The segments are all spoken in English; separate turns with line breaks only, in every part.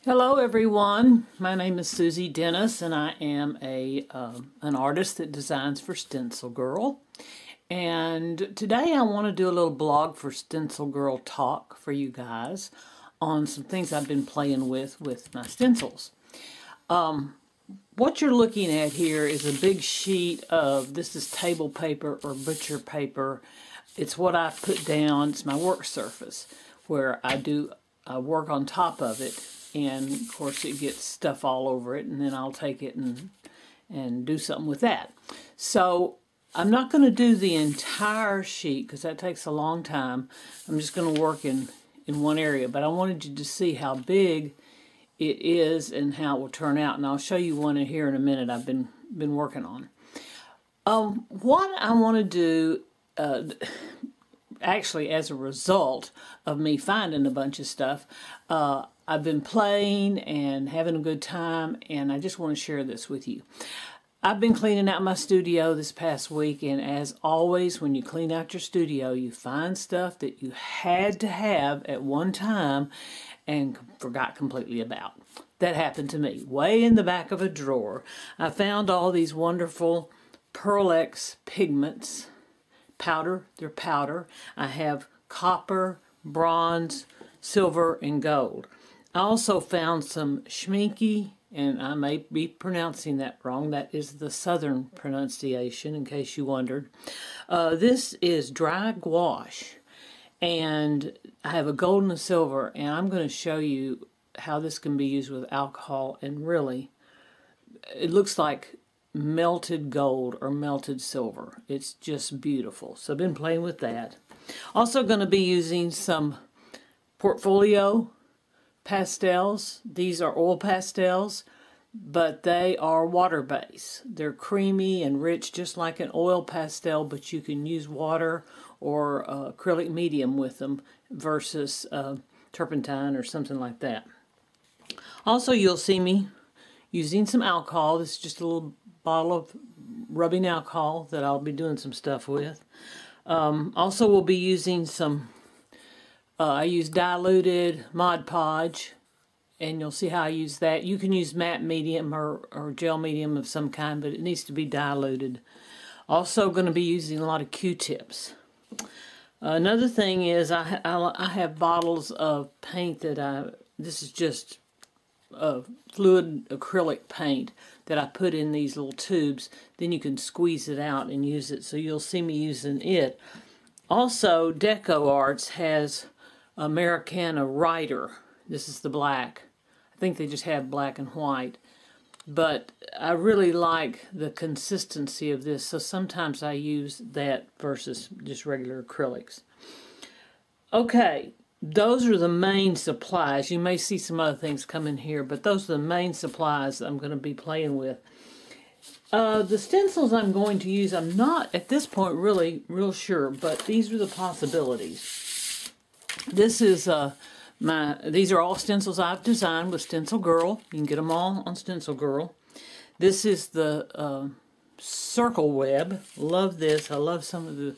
Hello everyone, my name is Susie Dennis and I am an artist that designs for StencilGirl. And today I want to do a little blog for StencilGirl talk for you guys on some things I've been playing with my stencils. What you're looking at here is a big sheet of, this is table paper or butcher paper. It's what I put down, it's my work surface where I work on top of it. And of course it gets stuff all over it, and then I'll take it and do something with that. So I'm not going to do the entire sheet because that takes a long time. I'm just going to work in one area, but I wanted you to see how big it is and how it will turn out, and I'll show you one in here in a minute I've been working on. What I want to do, actually as a result of me finding a bunch of stuff, I've been playing and having a good time, and I just want to share this with you. I've been cleaning out my studio this past week, and as always, when you clean out your studio, you find stuff that you had to have at one time and forgot completely about. That happened to me. Way in the back of a drawer, I found all these wonderful Pearl X pigments. Powder, they're powder. I have copper, bronze, silver, and gold. I also found some schminky, and I may be pronouncing that wrong. That is the southern pronunciation, in case you wondered. This is dry gouache, and I have a gold and a silver, and I'm going to show you how this can be used with alcohol, and really, it looks like melted gold or melted silver. It's just beautiful. So I've been playing with that. Also going to be using some portfolio pastels. These are oil pastels, but they are water-based. They're creamy and rich, just like an oil pastel, but you can use water or acrylic medium with them versus turpentine or something like that. Also, you'll see me using some alcohol. This is just a little bottle of rubbing alcohol that I'll be doing some stuff with. Also, we'll be using some I use diluted Mod Podge, and you'll see how I use that. You can use matte medium or gel medium of some kind, but it needs to be diluted. Also going to be using a lot of Q-tips. Another thing is I have bottles of paint that this is just fluid acrylic paint that I put in these little tubes. Then you can squeeze it out and use it, so you'll see me using it. Also, Deco Arts has Americana Writer. This is the black. I think they just have black and white. But I really like the consistency of this, so sometimes I use that versus just regular acrylics. Okay, those are the main supplies. You may see some other things come in here, but those are the main supplies that I'm going to be playing with. The stencils I'm going to use, I'm not at this point really real sure, but these are the possibilities. This is these are all stencils I've designed with StencilGirl. You can get them all on StencilGirl. This is the circle web. Love this. I love some of the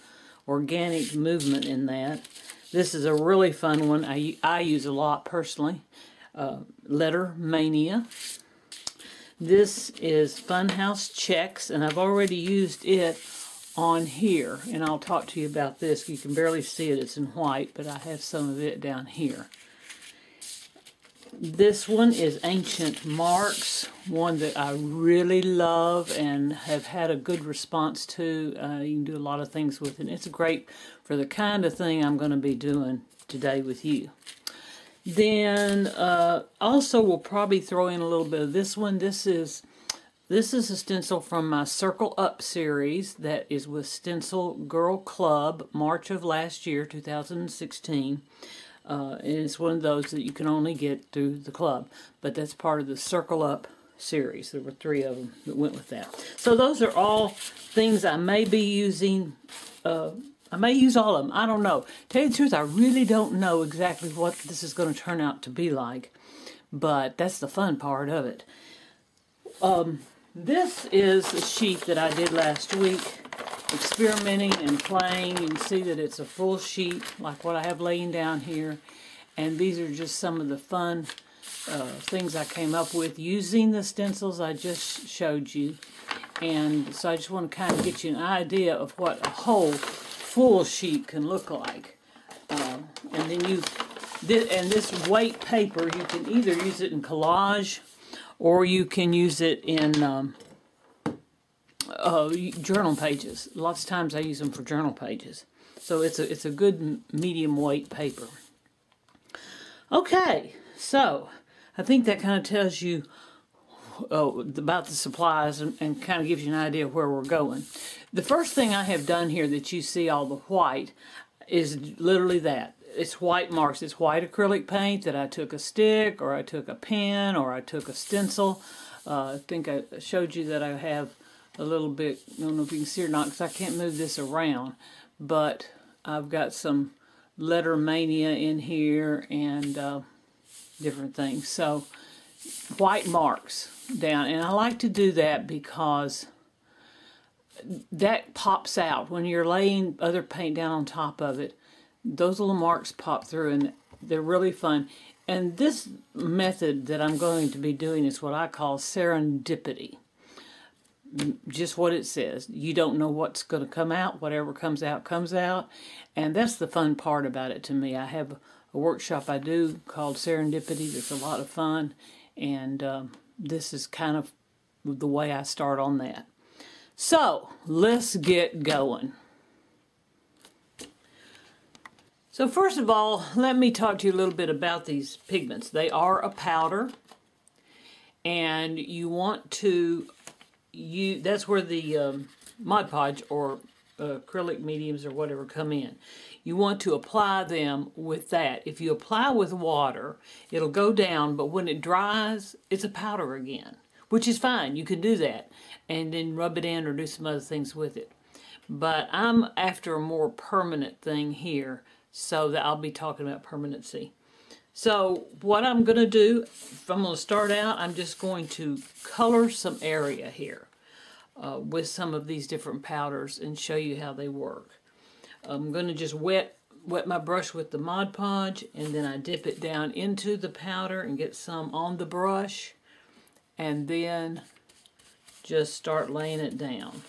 organic movement in that. This is a really fun one. I use a lot personally. Letter Mania. This is Funhouse Checks, and I've already used it on here, and I'll talk to you about this. You can barely see it, it's in white, but I have some of it down here. This one is Ancient Marks, one that I really love and have had a good response to. You can do a lot of things with it. It's great for the kind of thing I'm going to be doing today with you. Then also we'll probably throw in a little bit of this one. This is a stencil from my Circle Up series that is with StencilGirl Club, March of last year, 2016. And it's one of those that you can only get through the club, but that's part of the Circle Up series. There were 3 of them that went with that. So those are all things I may be using. I may use all of them. I don't know. Tell you the truth, I really don't know exactly what this is going to turn out to be like, but that's the fun part of it. This is a sheet that I did last week, experimenting and playing. You can see that it's a full sheet, like what I have laying down here. And these are just some of the fun things I came up with using the stencils I just showed you. And so I just want to kind of get you an idea of what a whole full sheet can look like. And then this weight paper, you can either use it in collage or you can use it in journal pages. Lots of times I use them for journal pages. So it's a good medium weight paper. Okay, so I think that kind of tells you about the supplies and kind of gives you an idea of where we're going. The first thing I have done here that you see all the white is literally that. It's white marks. It's white acrylic paint that I took a stick or I took a pen or I took a stencil. I think I showed you that I have a little bit, I don't know if you can see or not because I can't move this around, but I've got some letter mania in here and different things. So white marks down, and I like to do that because that pops out when you're laying other paint down on top of it. Those little marks pop through and they're really fun. And this method that I'm going to be doing is what I call serendipity. Just what it says. You don't know what's going to come out. Whatever comes out, comes out. And that's the fun part about it to me. I have a workshop I do called Serendipity. It's a lot of fun. And this is kind of the way I start on that. So, let's get going. So first of all, let me talk to you a little bit about these pigments. They are a powder. And you want to that's where the Mod Podge or acrylic mediums or whatever come in. You want to apply them with that. If you apply with water, it'll go down, but when it dries, it's a powder again, which is fine. You can do that and then rub it in or do some other things with it. But I'm after a more permanent thing here, so that I'll be talking about permanency. So what I'm going to do, if I'm going to start out, I'm just going to color some area here with some of these different powders and show you how they work. I'm going to just wet my brush with the Mod Podge, and then I dip it down into the powder and get some on the brush, and then just start laying it down.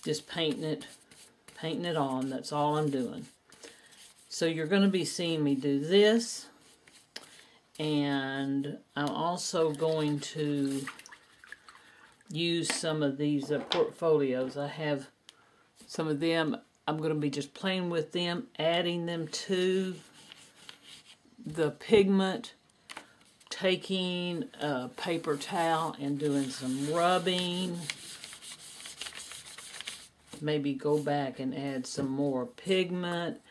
Just painting it on. That's all I'm doing. So you're going to be seeing me do this, and I'm also going to use some of these portfolios. I have some of them. I'm going to be just playing with them, adding them to the pigment, taking a paper towel and doing some rubbing. Maybe go back and add some more pigment.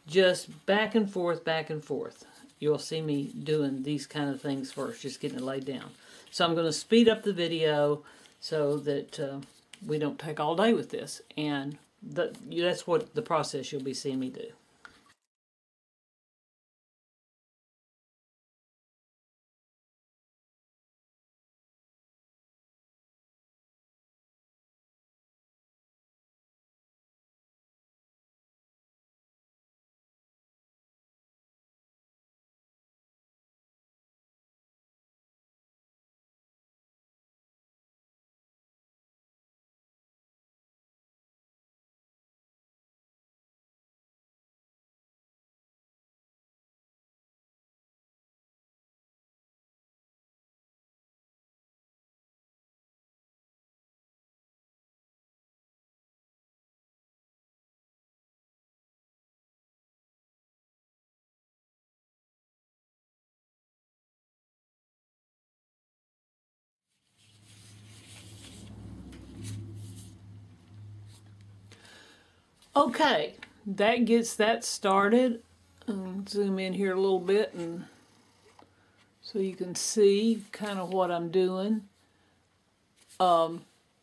Just back and forth, back and forth. You'll see me doing these kind of things first, just getting it laid down. So I'm going to speed up the video so that we don't take all day with this. And that's what the process you'll be seeing me do. Okay, that gets that started. Zoom in here a little bit and so you can see kind of what I'm doing. One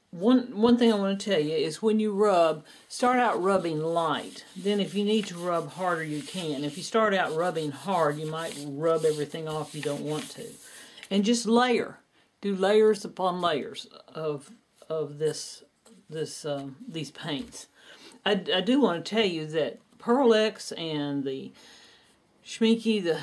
thing I want to tell you is when you rub, start out rubbing light. Then if you need to rub harder, you can. If you start out rubbing hard, you might rub everything off you don't want to. And just layer. Do layers upon layers of these paints. I do want to tell you that Pearl X and the Schminky,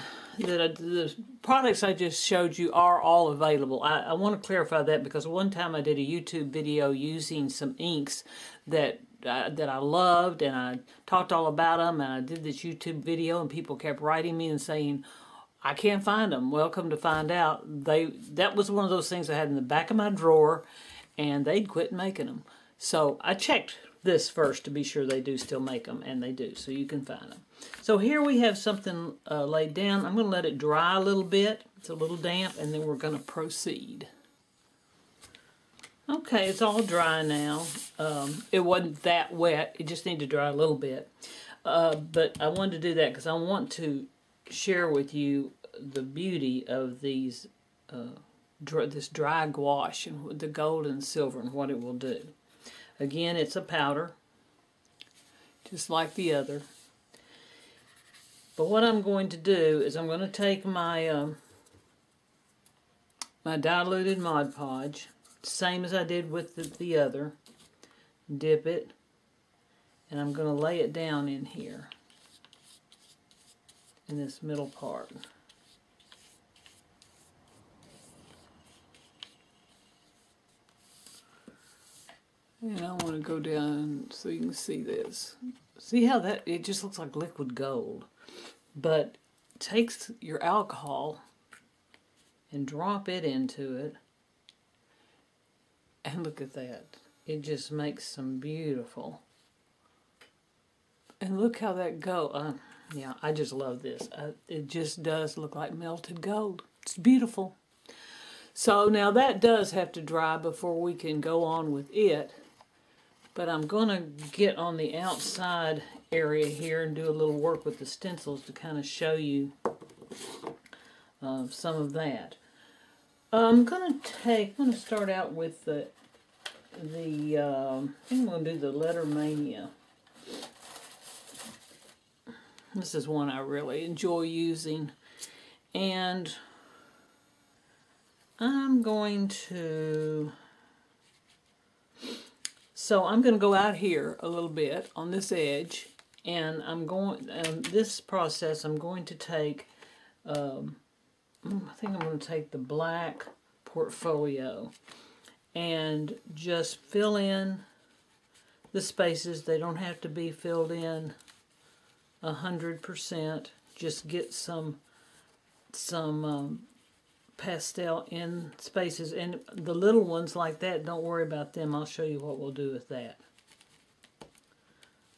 the products I just showed you are all available. I want to clarify that because one time I did a YouTube video using some inks that I loved, and I talked all about them, and I did this YouTube video, and people kept writing me and saying, I can't find them. Well, come to find out, that was one of those things I had in the back of my drawer, and they'd quit making them. So I checked this first to be sure they do still make them, and they do, so you can find them. So here we have something laid down. I'm going to let it dry a little bit. It's a little damp, and then we're going to proceed. Okay, it's all dry now. It wasn't that wet. It just needed to dry a little bit. But I wanted to do that because I want to share with you the beauty of these this dry gouache and the gold and silver and what it will do. Again, it's a powder, just like the other. But what I'm going to do is I'm going to take my my diluted Mod Podge, same as I did with the other, dip it, and I'm going to lay it down in here, in this middle part. And I want to go down so you can see this. See how it just looks like liquid gold. But takes your alcohol and drop it into it. And look at that. It just makes some beautiful. And look how that goes. Yeah, I just love this. It just does look like melted gold. It's beautiful. So now that does have to dry before we can go on with it. But I'm going to get on the outside area here and do a little work with the stencils to kind of show you some of that. I'm going to start out with I think I'm going to do the Letter Mania. This is one I really enjoy using. And I'm going to... So I'm going to go out here a little bit on this edge, and this process I'm going to take, I think I'm going to take the black portfolio and just fill in the spaces. They don't have to be filled in 100%. Just get some pastel in spaces, and the little ones like that, don't worry about them. I'll show you what we'll do with that.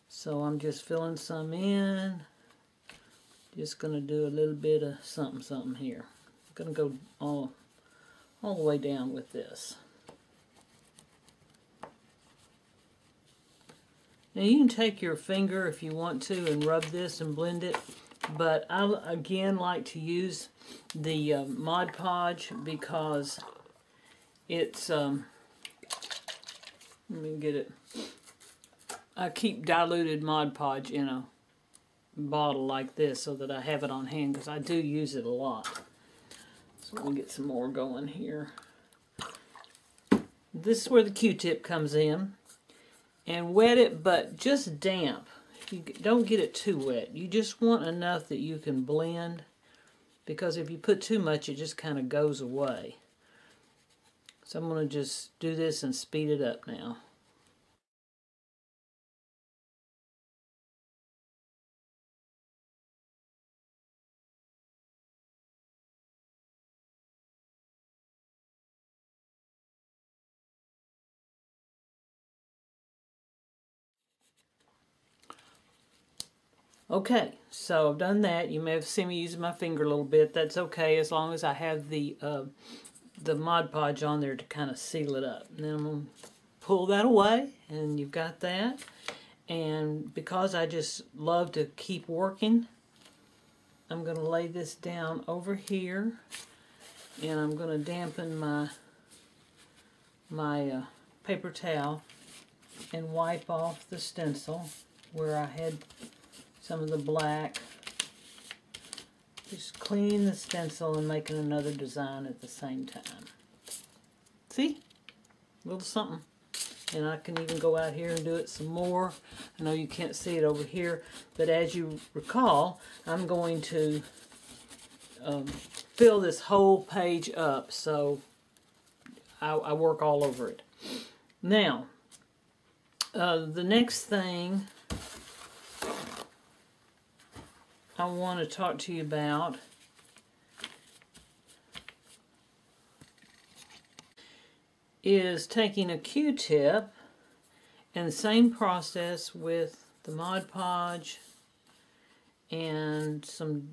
So I'm just filling some in, just going to do a little bit of something here. I'm going to go all the way down with this. Now you can take your finger if you want to and rub this and blend it, but I again like to use the Mod Podge because it's, let me get it, I keep diluted Mod Podge in a bottle like this so that I have it on hand because I do use it a lot. So let me get some more going here. This is where the Q-tip comes in. And wet it, but just damp. You don't get it too wet. You just want enough that you can blend, because if you put too much, it just kind of goes away. So I'm going to just do this and speed it up now. Okay, so I've done that. You may have seen me using my finger a little bit. That's okay as long as I have the Mod Podge on there to kind of seal it up. And then I'm going to pull that away, and you've got that. And because I just love to keep working, I'm going to lay this down over here, and I'm going to dampen my paper towel and wipe off the stencil where I had some of the black. Just cleaning the stencil and making another design at the same time. See? A little something. And I can even go out here and do it some more. I know you can't see it over here, but as you recall, I'm going to fill this whole page up, so I work all over it. Now, the next thing I want to talk to you about is taking a Q-tip, and the same process with the Mod Podge and some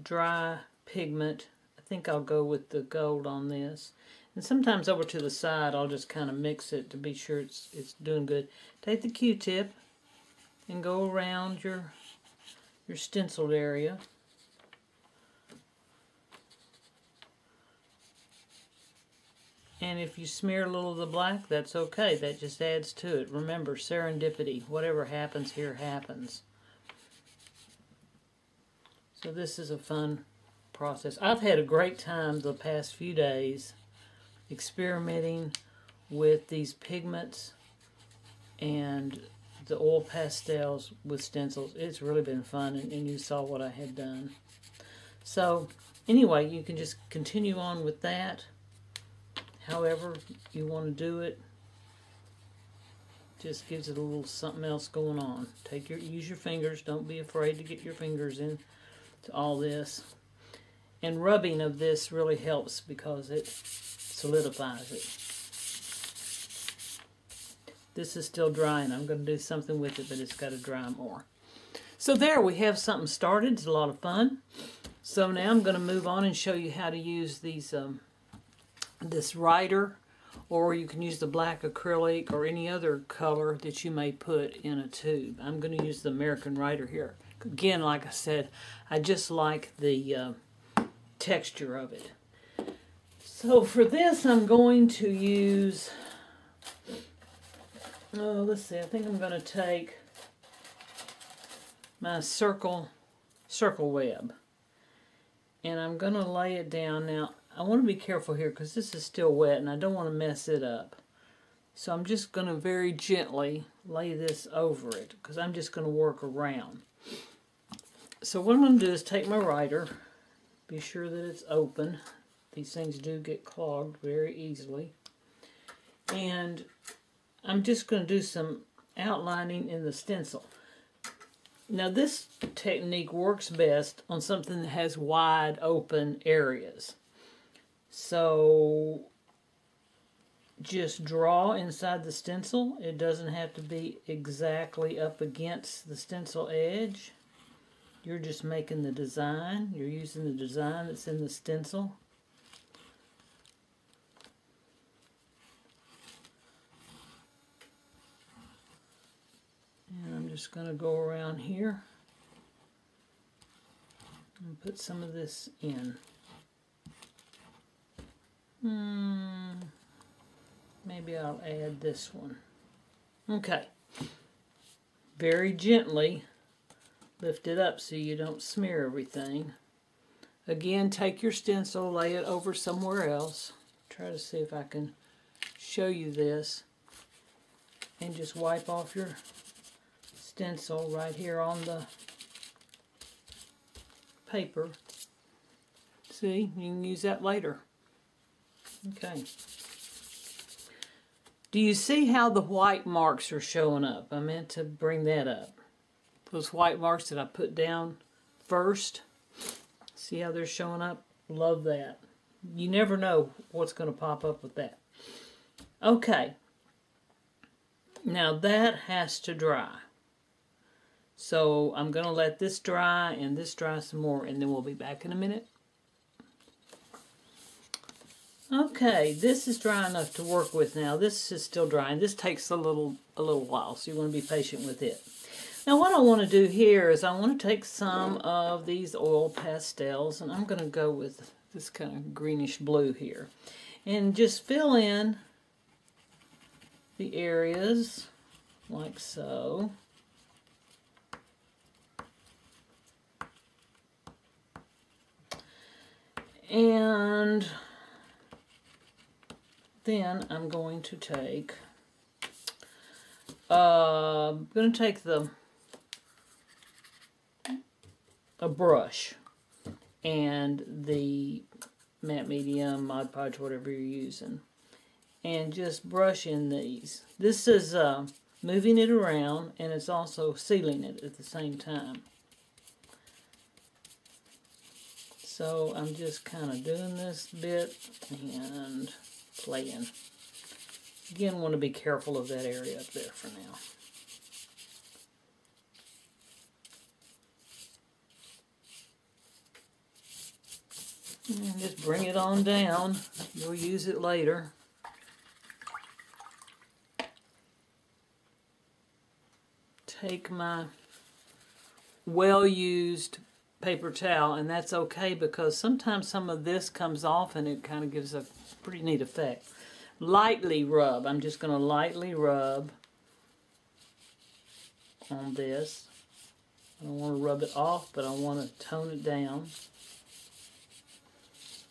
dry pigment. I think I'll go with the gold on this. And sometimes over to the side I'll just kind of mix it to be sure it's doing good. Take the Q-tip and go around your stenciled area. And if you smear a little of the black, that's okay. That just adds to it. Remember, serendipity. Whatever happens here happens. So this is a fun process. I've had a great time the past few days experimenting with these pigments and the oil pastels with stencils. It's really been fun, and you saw what I had done. So anyway, you can just continue on with that. However you want to do it, just gives it a little something else going on. Use your fingers. Don't be afraid to get your fingers in to all this. And rubbing of this really helps because it solidifies it. This is still drying. I'm going to do something with it, but it's got to dry more. So there, we have something started. It's a lot of fun. So now I'm going to move on and show you how to use these this writer, or you can use the black acrylic or any other color that you may put in a tube. I'm going to use the American writer here. Again, like I said, I just like the texture of it. So for this, I'm going to use, let's see, I think I'm going to take my circle web, and I'm going to lay it down. Now, I want to be careful here because this is still wet and I don't want to mess it up. So I'm just going to very gently lay this over it because I'm just going to work around. So what I'm going to do is take my writer, be sure that it's open. These things do get clogged very easily. And I'm just going to do some outlining in the stencil. Now this technique works best on something that has wide open areas. So just draw inside the stencil. It doesn't have to be exactly up against the stencil edge. You're just making the design. You're using the design that's in the stencil. And I'm just going to go around here and put some of this in. Maybe I'll add this one. Okay. Very gently lift it up so you don't smear everything. Again, take your stencil, lay it over somewhere else. Try to see if I can show you this. And just wipe off your stencil right here on the paper. See, you can use that later. Okay. Do you see how the white marks are showing up? I meant to bring that up. Those white marks that I put down first. See how they're showing up? Love that. You never know what's going to pop up with that. Okay. Now that has to dry. So I'm going to let this dry and this dry some more, and then we'll be back in a minute. Okay, this is dry enough to work with now. This is still drying. This takes a little while, so you want to be patient with it. Now what I want to do here is I want to take some of these oil pastels, and I'm going to go with this kind of greenish blue here, and just fill in the areas like so. And then I'm going to take a brush, and the matte medium, Mod Podge, whatever you're using. And just brush in these. This is moving it around, and it's also sealing it at the same time. So I'm just kind of doing this bit and playing. Again, want to be careful of that area up there for now. And just bring it on down. You'll use it later. Take my well-used paper towel, and that's okay because sometimes some of this comes off and it kind of gives a pretty neat effect. Lightly rub. I'm just going to lightly rub on this. I don't want to rub it off, but I want to tone it down.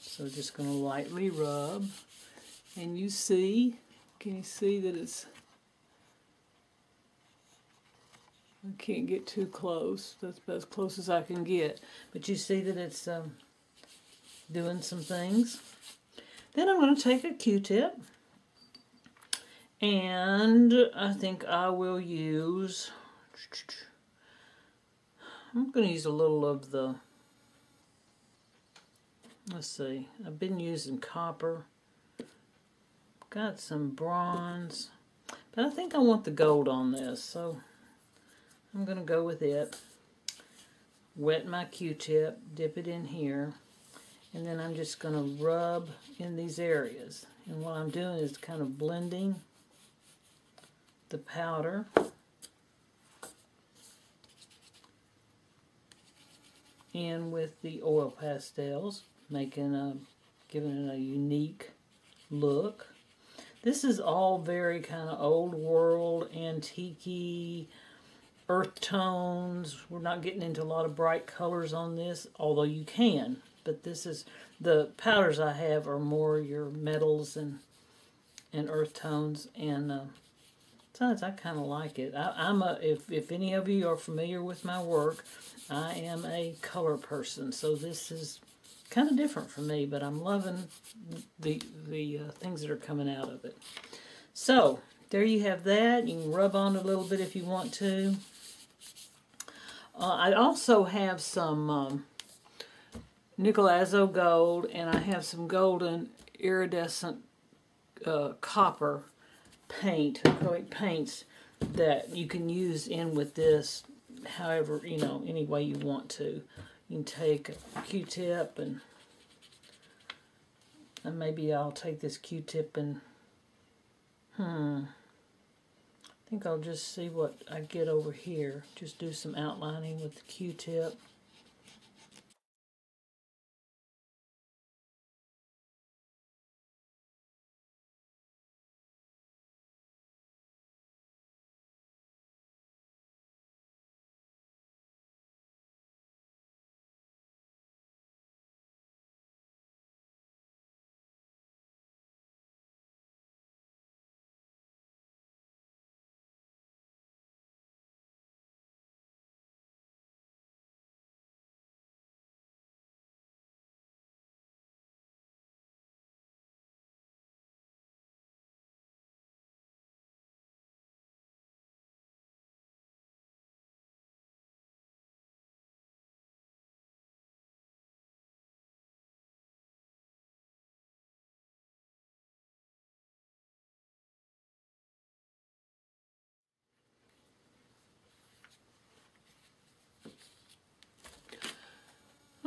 So just going to lightly rub. And you see, can you see that it's, I can't get too close. That's about as close as I can get. But you see that it's doing some things. Then I'm going to take a Q-tip. And I think I will use, I'm going to use a little of the, let's see, I've been using copper. Got some bronze. But I think I want the gold on this, so I'm going to go with it. Wet my Q-tip, dip it in here, and then I'm just going to rub in these areas. And what I'm doing is kind of blending the powder in with the oil pastels, giving it a unique look. This is all very kind of old world, antique-y, earth tones. We're not getting into a lot of bright colors on this, although you can. But this is, the powders I have are more your metals and earth tones, and besides, I kind of like it. If any of you are familiar with my work, I am a color person, so this is kind of different for me, but I'm loving the things that are coming out of it. So, there you have that. You can rub on a little bit if you want to. I also have some nickel azo gold, and I have some golden iridescent copper paint, acrylic paints that you can use in with this however, any way you want to. You can take a Q-tip and maybe I'll take this Q-tip and I think I'll just see what I get over here. Just do some outlining with the Q-tip.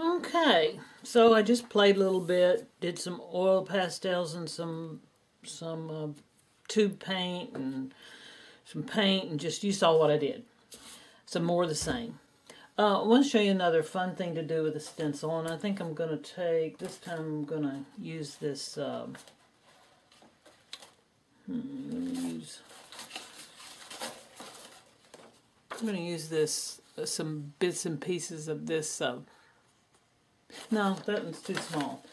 Okay, so I just played a little bit, did some oil pastels and some tube paint and some paint, and just, you saw what I did. Some more of the same. I want to show you another fun thing to do with a stencil, and I think I'm going to take, this time I'm going to use this, I'm going to use this, some bits and pieces of this, no, that one's too small.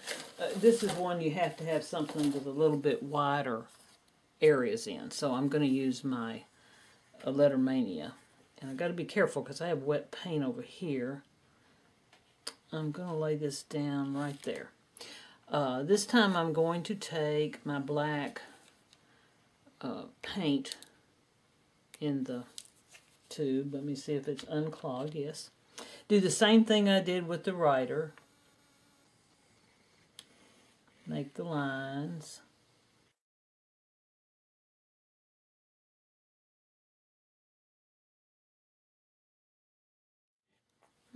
This is one you have to have something with a little bit wider areas in. So I'm going to use my Lettermania. And I've got to be careful because I have wet paint over here. I'm going to lay this down right there. This time I'm going to take my black paint in the tube. Let me see if it's unclogged. Yes. Do the same thing I did with the writer. Make the lines.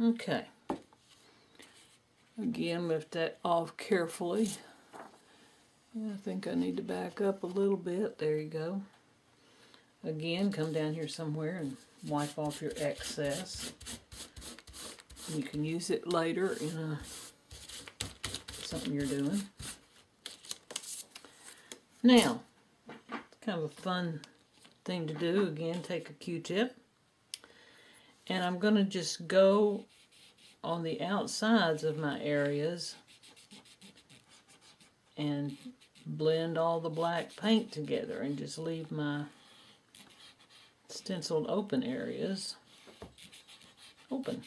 Okay. Again, lift that off carefully. I think I need to back up a little bit. There you go. Again, come down here somewhere and wipe off your excess. You can use it later in something you're doing. Now, it's kind of a fun thing to do. Again, take a Q-tip. And I'm going to just go on the outsides of my areas and blend all the black paint together and just leave my stenciled open areas open.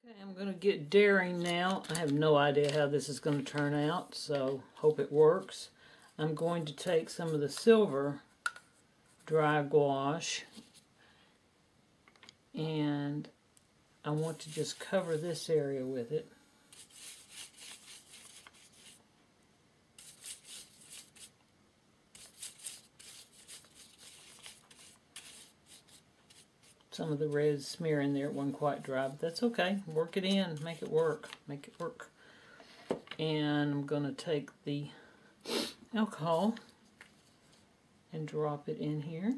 Okay, I'm going to get daring now. I have no idea how this is going to turn out, so hope it works. I'm going to take some of the silver dry gouache and I want to just cover this area with it. Some of the red smear in there, it wasn't quite dry, but that's okay. Work it in, make it work, make it work. And I'm going to take the alcohol and drop it in here.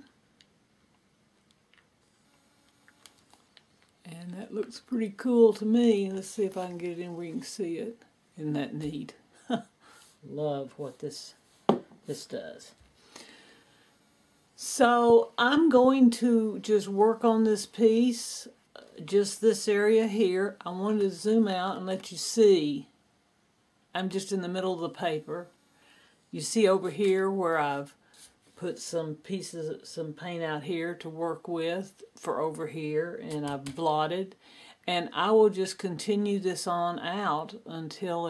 And that looks pretty cool to me. Let's see if I can get it in where you can see it. Isn't that neat? Love what this does. So I'm going to just work on this piece, just this area here. I wanted to zoom out and let you see. I'm just in the middle of the paper. You see over here where I've put some pieces, some paint out here to work with for over here, and I've blotted. And I will just continue this on out until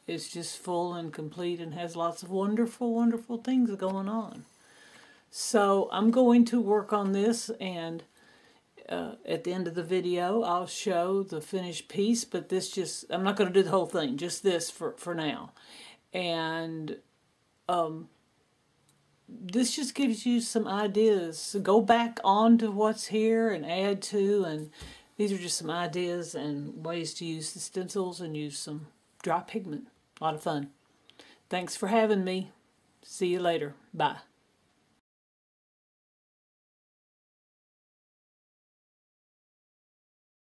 it's just full and complete and has lots of wonderful, wonderful things going on. So I'm going to work on this, and at the end of the video I'll show the finished piece, but this just, I'm not going to do the whole thing, just this for now. And this just gives you some ideas. So go back on to what's here and add to, and these are just some ideas and ways to use the stencils and use some dry pigment. A lot of fun. Thanks for having me. See you later. Bye.